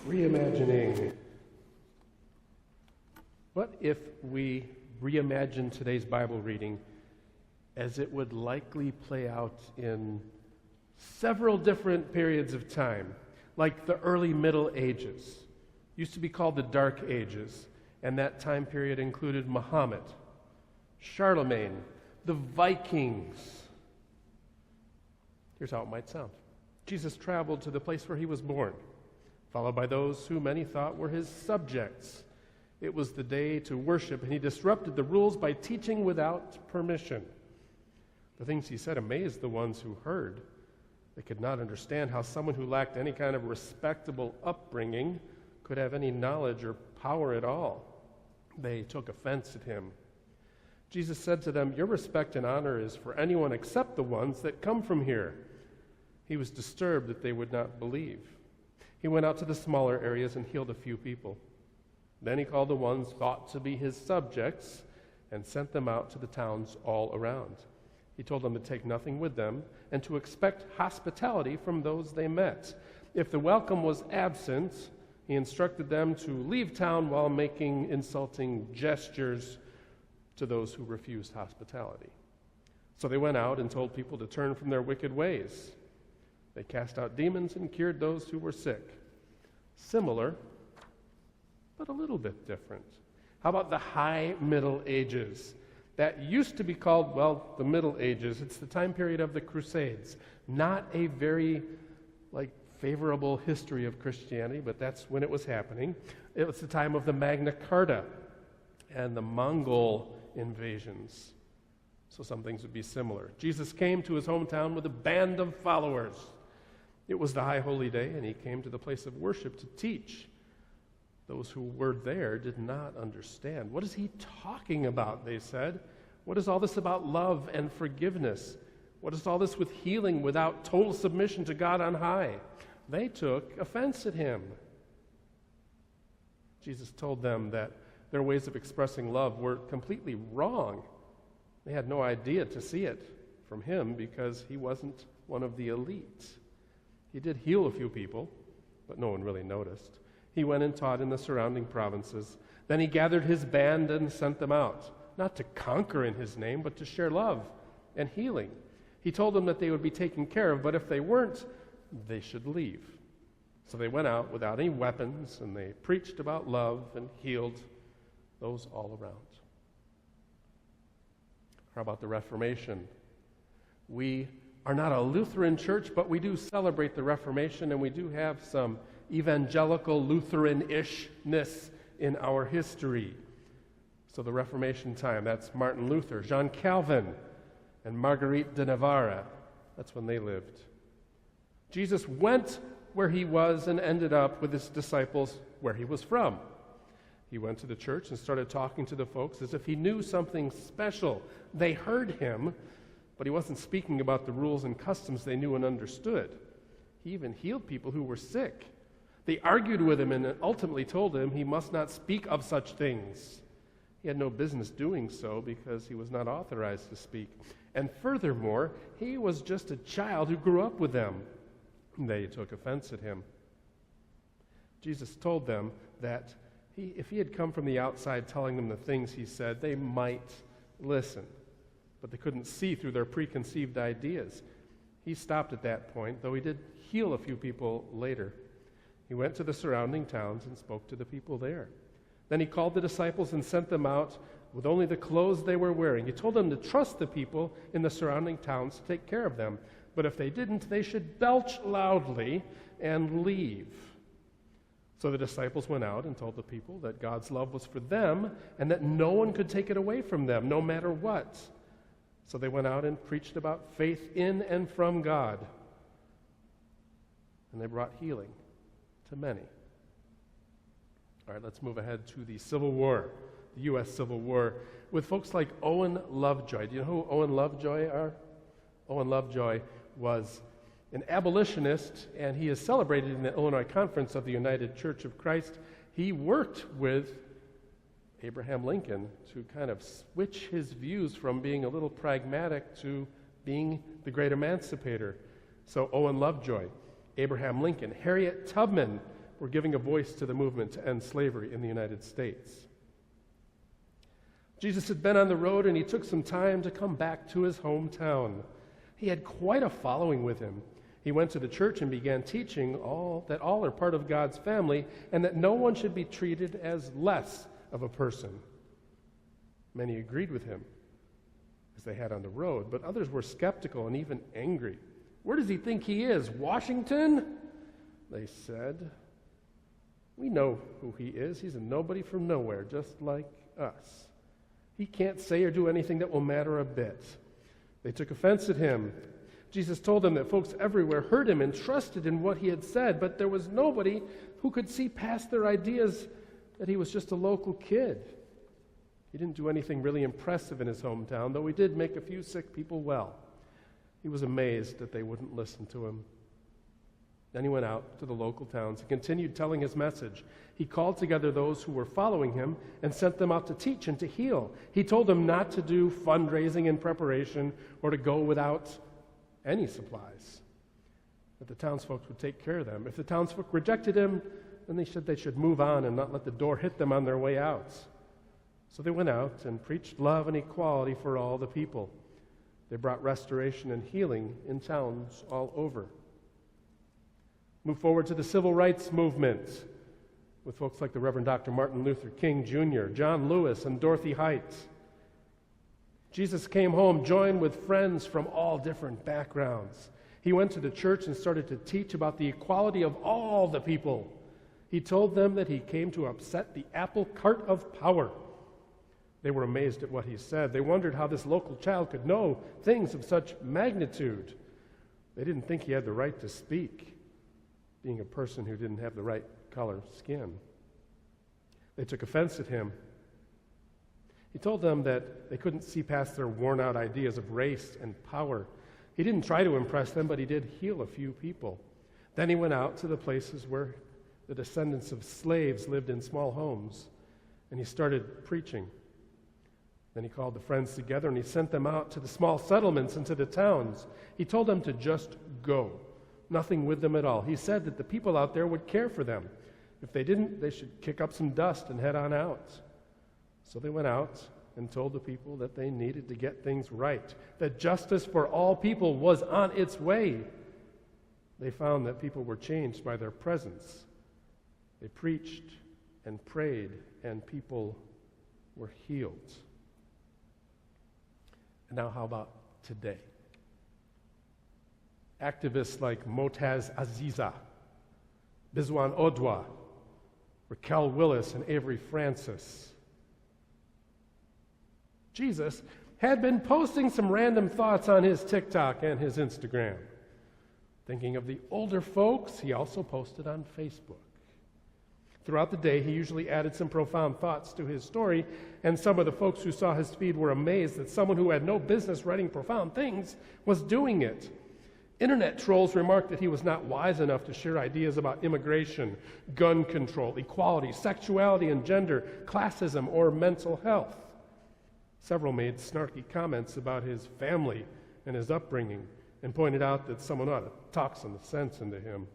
Reimagining. What if we reimagine today's Bible reading as it would likely play out in several different periods of time, like the early Middle Ages, used to be called the Dark Ages, and that time period included Muhammad, Charlemagne, the Vikings. Here's how it might sound. Jesus traveled to the place where he was born, followed by those who many thought were his subjects. It was the day to worship, and he disrupted the rules by teaching without permission. The things he said amazed the ones who heard. They could not understand how someone who lacked any kind of respectable upbringing could have any knowledge or power at all. They took offense at him. Jesus said to them, "Your respect and honor is for anyone except the ones that come from here." He was disturbed that they would not believe. He went out to the smaller areas and healed a few people. Then he called the ones thought to be his subjects and sent them out to the towns all around. He told them to take nothing with them and to expect hospitality from those they met. If the welcome was absent, he instructed them to leave town while making insulting gestures to those who refused hospitality. So they went out and told people to turn from their wicked ways. They cast out demons and cured those who were sick. Similar, but a little bit different. How about the High Middle Ages? That used to be called, well, the Middle Ages. It's the time period of the Crusades. Not a very, favorable history of Christianity, but that's when it was happening. It was the time of the Magna Carta and the Mongol invasions. So some things would be similar. Jesus came to his hometown with a band of followers. It was the High Holy Day, and he came to the place of worship to teach. Those who were there did not understand. What is he talking about, they said. What is all this about love and forgiveness? What is all this with healing without total submission to God on high? They took offense at him. Jesus told them that their ways of expressing love were completely wrong. They had no idea to see it from him because he wasn't one of the elite. He did heal a few people, but no one really noticed. He went and taught in the surrounding provinces. Then he gathered his band and sent them out, not to conquer in his name, but to share love and healing. He told them that they would be taken care of, but if they weren't, they should leave. So they went out without any weapons, and they preached about love and healed those all around. How about the Reformation? We are not a Lutheran church, but we do celebrate the Reformation, and we do have some evangelical Lutheran-ishness in our history. So the Reformation time, that's Martin Luther, John Calvin, and Marguerite de Navarre. That's when they lived. Jesus went where he was and ended up with his disciples where he was from. He went to the church and started talking to the folks as if he knew something special. They heard him, but he wasn't speaking about the rules and customs they knew and understood. He even healed people who were sick. They argued with him and ultimately told him he must not speak of such things. He had no business doing so because he was not authorized to speak. And furthermore, he was just a child who grew up with them. They took offense at him. Jesus told them that if he had come from the outside telling them the things he said, they might listen. But they couldn't see through their preconceived ideas. He stopped at that point, though he did heal a few people later. He went to the surrounding towns and spoke to the people there. Then he called the disciples and sent them out with only the clothes they were wearing. He told them to trust the people in the surrounding towns to take care of them. But if they didn't, they should belch loudly and leave. So the disciples went out and told the people that God's love was for them and that no one could take it away from them, no matter what. So they went out and preached about faith in and from God. And they brought healing to many. All right, let's move ahead to the Civil War, the U.S. Civil War, with folks like Owen Lovejoy. Do you know who Owen Lovejoy are? Owen Lovejoy was an abolitionist, and he is celebrated in the Illinois Conference of the United Church of Christ. He worked with Abraham Lincoln to kind of switch his views from being a little pragmatic to being the great emancipator. So Owen Lovejoy, Abraham Lincoln, Harriet Tubman were giving a voice to the movement to end slavery in the United States. Jesus had been on the road, and he took some time to come back to his hometown. He had quite a following with him. He went to the church and began teaching that all are part of God's family and that no one should be treated as less of a person. Many agreed with him, as they had on the road, but others were skeptical and even angry. "Where does he think he is, Washington?" they said. "We know who he is. He's a nobody from nowhere, just like us. He can't say or do anything that will matter a bit." They took offense at him. Jesus told them that folks everywhere heard him and trusted in what he had said, but there was nobody who could see past their ideas that he was just a local kid. He didn't do anything really impressive in his hometown, though he did make a few sick people well. He was amazed that they wouldn't listen to him. Then he went out to the local towns and continued telling his message. He called together those who were following him and sent them out to teach and to heal. He told them not to do fundraising in preparation or to go without any supplies, that the townsfolk would take care of them. If the townsfolk rejected him, then they should move on and not let the door hit them on their way out. So they went out and preached love and equality for all the people. They brought restoration and healing in towns all over. Move forward to the civil rights movement with folks like the Reverend Dr. Martin Luther King Jr., John Lewis, and Dorothy Height. Jesus came home, joined with friends from all different backgrounds. He went to the church and started to teach about the equality of all the people. He told them that he came to upset the apple cart of power. They were amazed at what he said. They wondered how this local child could know things of such magnitude. They didn't think he had the right to speak, being a person who didn't have the right color skin. They took offense at him. He told them that they couldn't see past their worn-out ideas of race and power. He didn't try to impress them, but he did heal a few people. Then he went out to the places where the descendants of slaves lived in small homes, and he started preaching. Then he called the friends together, and he sent them out to the small settlements and to the towns. He told them to just go, nothing with them at all. He said that the people out there would care for them. If they didn't, they should kick up some dust and head on out. So they went out and told the people that they needed to get things right, that justice for all people was on its way. They found that people were changed by their presence. They preached and prayed, and people were healed. And now how about today? Activists like Motaz Aziza, Bizwan Odwa, Raquel Willis, and Avery Francis. Jesus had been posting some random thoughts on his TikTok and his Instagram. Thinking of the older folks, he also posted on Facebook. Throughout the day, he usually added some profound thoughts to his story, and some of the folks who saw his feed were amazed that someone who had no business writing profound things was doing it. Internet trolls remarked that he was not wise enough to share ideas about immigration, gun control, equality, sexuality and gender, classism, or mental health. Several made snarky comments about his family and his upbringing and pointed out that someone ought to talk some sense into him.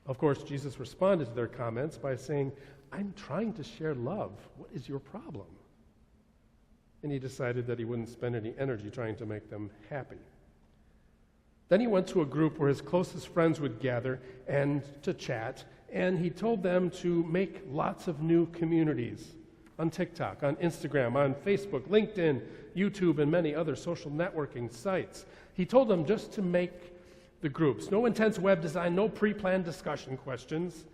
Of course, Jesus responded to their comments by saying, "I'm trying to share love. What is your problem?" And he decided that he wouldn't spend any energy trying to make them happy. Then he went to a group where his closest friends would gather and to chat, and he told them to make lots of new communities on TikTok, on Instagram, on Facebook, LinkedIn, YouTube, and many other social networking sites. He told them just to make the groups. No intense web design, no pre-planned discussion questions.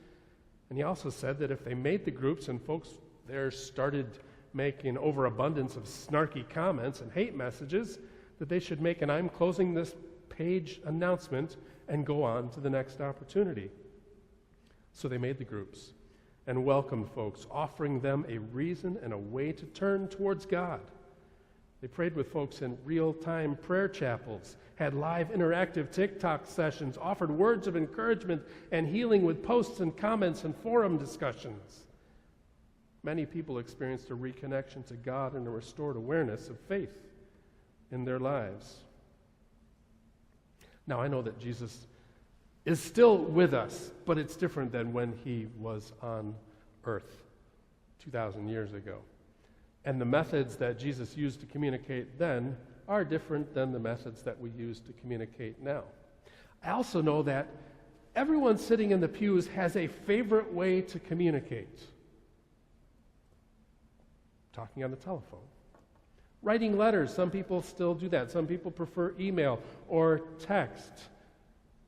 And he also said that if they made the groups and folks there started making overabundance of snarky comments and hate messages, that they should make an "I'm closing this page" announcement and go on to the next opportunity. So they made the groups and welcomed folks, offering them a reason and a way to turn towards God. They prayed with folks in real-time prayer chapels, had live interactive TikTok sessions, offered words of encouragement and healing with posts and comments and forum discussions. Many people experienced a reconnection to God and a restored awareness of faith in their lives. Now, I know that Jesus is still with us, but it's different than when he was on earth 2,000 years ago. And the methods that Jesus used to communicate then are different than the methods that we use to communicate now. I also know that everyone sitting in the pews has a favorite way to communicate. Talking on the telephone. Writing letters, some people still do that. Some people prefer email or text.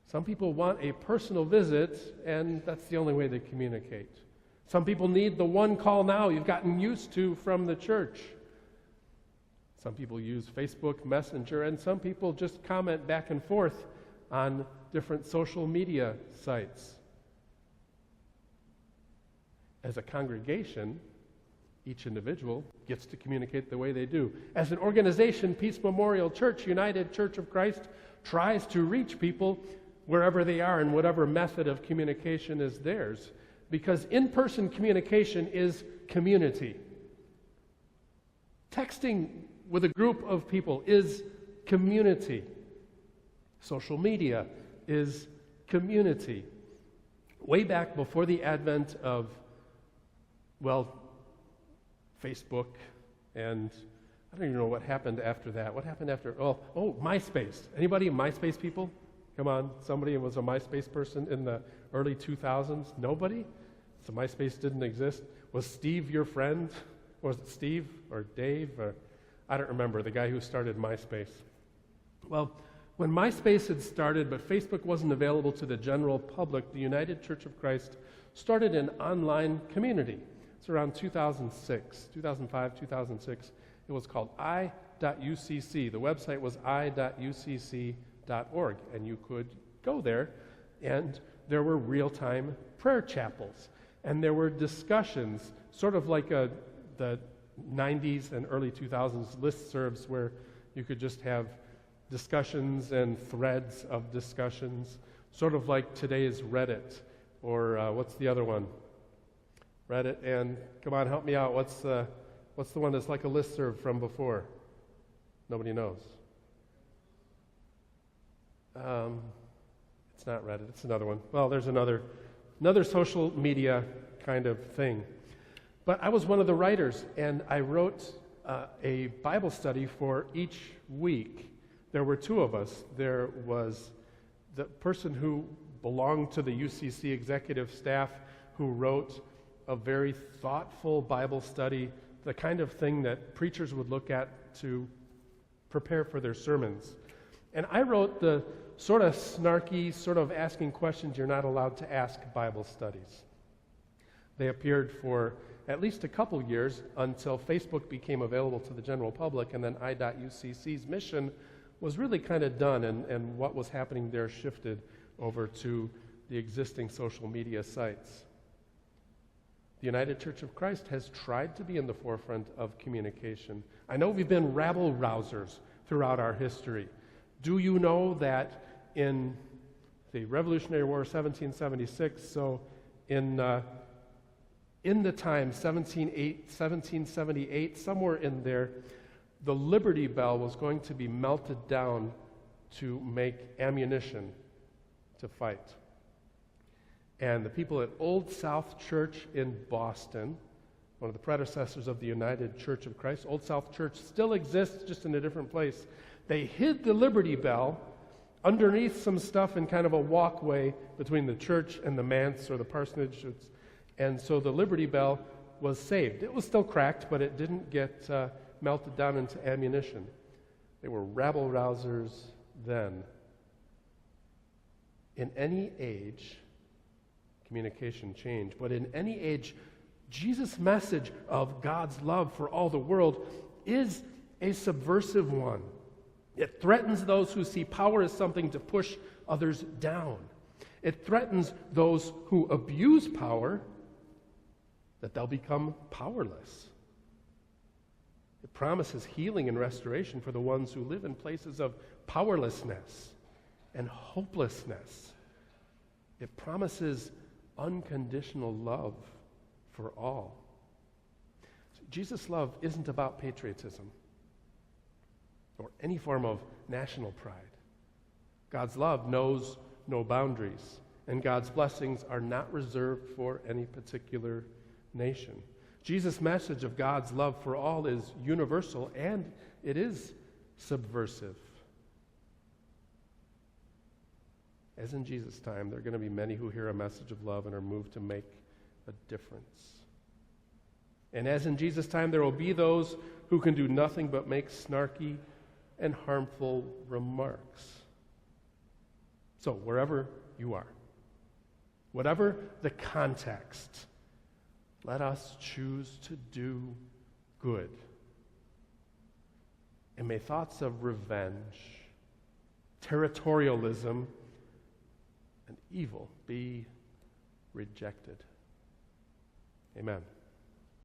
Some people want a personal visit, and that's the only way they communicate. Some people need the one call now you've gotten used to from the church. Some people use Facebook Messenger, and some people just comment back and forth on different social media sites. As a congregation, each individual gets to communicate the way they do. As an organization, Peace Memorial Church, United Church of Christ, tries to reach people wherever they are and whatever method of communication is theirs. Because in-person communication is community. Texting with a group of people is community. Social media is community. Way back before the advent of, Facebook, and I don't even know what happened after that. What happened after, MySpace. Anybody MySpace people? Come on, somebody was a MySpace person in the early 2000s? Nobody? So MySpace didn't exist? Was Steve your friend? Was it Steve or Dave? Or I don't remember, the guy who started MySpace. Well, when MySpace had started, but Facebook wasn't available to the general public, the United Church of Christ started an online community. It's around 2005, 2006. It was called i.ucc. The website was i.ucc.org, and you could go there, and there were real-time prayer chapels, and there were discussions, sort of like the 90s and early 2000s listservs where you could just have discussions and threads of discussions, sort of like today's Reddit, or what's the other one? Reddit, and come on, help me out. What's the one that's like a listserv from before? Nobody knows. It's not Reddit. It's another one. Well, there's another social media kind of thing. But I was one of the writers, and I wrote a Bible study for each week. There were two of us. There was the person who belonged to the UCC executive staff who wrote a very thoughtful Bible study, the kind of thing that preachers would look at to prepare for their sermons. And I wrote the sort of snarky, sort of asking questions you're not allowed to ask Bible studies. They appeared for at least a couple years until Facebook became available to the general public, and then I.UCC's mission was really kind of done, and what was happening there shifted over to the existing social media sites. The United Church of Christ has tried to be in the forefront of communication. I know we've been rabble-rousers throughout our history. Do you know that in the Revolutionary War of 1776, so in the time 1778, somewhere in there, the Liberty Bell was going to be melted down to make ammunition to fight. And the people at Old South Church in Boston, one of the predecessors of the United Church of Christ, Old South Church still exists, just in a different place. They hid the Liberty Bell underneath some stuff in kind of a walkway between the church and the manse or the parsonage. And so the Liberty Bell was saved. It was still cracked, but it didn't get melted down into ammunition. They were rabble-rousers then. In any age, communication changed, but in any age, Jesus' message of God's love for all the world is a subversive one. It threatens those who see power as something to push others down. It threatens those who abuse power that they'll become powerless. It promises healing and restoration for the ones who live in places of powerlessness and hopelessness. It promises unconditional love for all. Jesus' love isn't about patriotism or any form of national pride. God's love knows no boundaries, and God's blessings are not reserved for any particular nation. Jesus' message of God's love for all is universal, and it is subversive. As in Jesus' time, there are going to be many who hear a message of love and are moved to make a difference. And as in Jesus' time, there will be those who can do nothing but make snarky and harmful remarks. So, wherever you are, whatever the context, let us choose to do good. And may thoughts of revenge, territorialism, and evil be rejected. Amen.